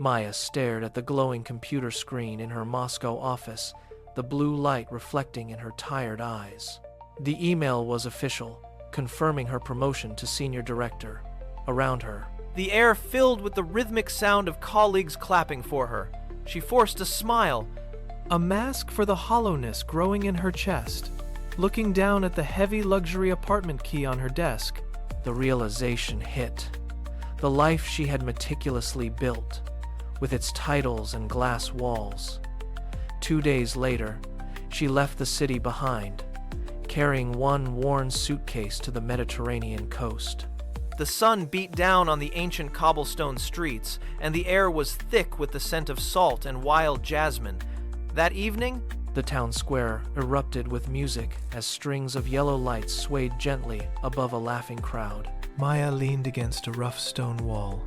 Maya stared at the glowing computer screen in her Moscow office, the blue light reflecting in her tired eyes. The email was official, confirming her promotion to senior director. Around her, the air filled with the rhythmic sound of colleagues clapping for her. She forced a smile, a mask for the hollowness growing in her chest. Looking down at the heavy luxury apartment key on her desk, the realization hit. The life she had meticulously built, with its titles and glass walls. 2 days later, she left the city behind, carrying one worn suitcase to the Mediterranean coast. The sun beat down on the ancient cobblestone streets, and the air was thick with the scent of salt and wild jasmine. That evening, the town square erupted with music as strings of yellow lights swayed gently above a laughing crowd. Maya leaned against a rough stone wall,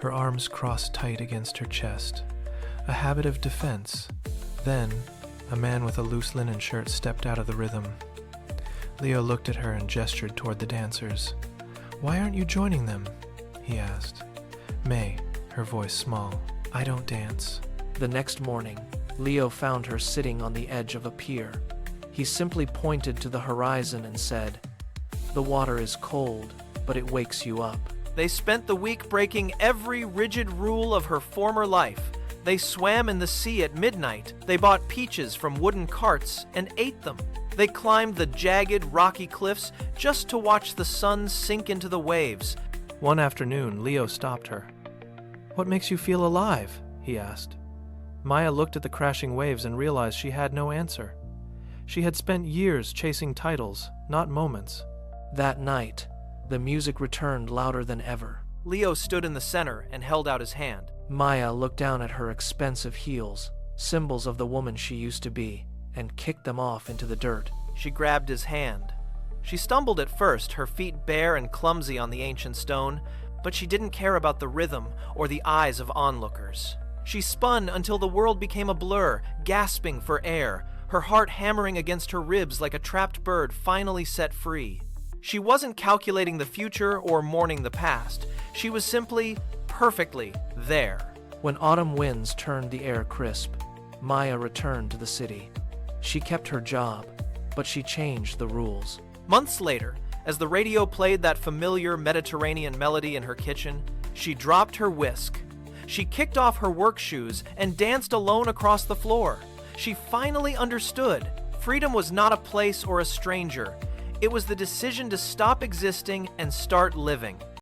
her arms crossed tight against her chest, a habit of defense. Then, a man with a loose linen shirt stepped out of the rhythm. Leo looked at her and gestured toward the dancers. "Why aren't you joining them?" he asked. "May," her voice small, "I don't dance." The next morning, Leo found her sitting on the edge of a pier. He simply pointed to the horizon and said, "The water is cold, but it wakes you up." They spent the week breaking every rigid rule of her former life. They swam in the sea at midnight. They bought peaches from wooden carts and ate them. They climbed the jagged, rocky cliffs just to watch the sun sink into the waves. One afternoon, Leo stopped her. "What makes you feel alive?" he asked. Maya looked at the crashing waves and realized she had no answer. She had spent years chasing titles, not moments. That night, the music returned louder than ever. Leo stood in the center and held out his hand. Maya looked down at her expensive heels, symbols of the woman she used to be, and kicked them off into the dirt. She grabbed his hand. She stumbled at first, her feet bare and clumsy on the ancient stone, but she didn't care about the rhythm or the eyes of onlookers. She spun until the world became a blur, gasping for air, her heart hammering against her ribs like a trapped bird finally set free. She wasn't calculating the future or mourning the past. She was simply, perfectly there. When autumn winds turned the air crisp, Maya returned to the city. She kept her job, but she changed the rules. Months later, as the radio played that familiar Mediterranean melody in her kitchen, she dropped her whisk. She kicked off her work shoes and danced alone across the floor. She finally understood. Freedom was not a place or a stranger. It was the decision to stop existing and start living.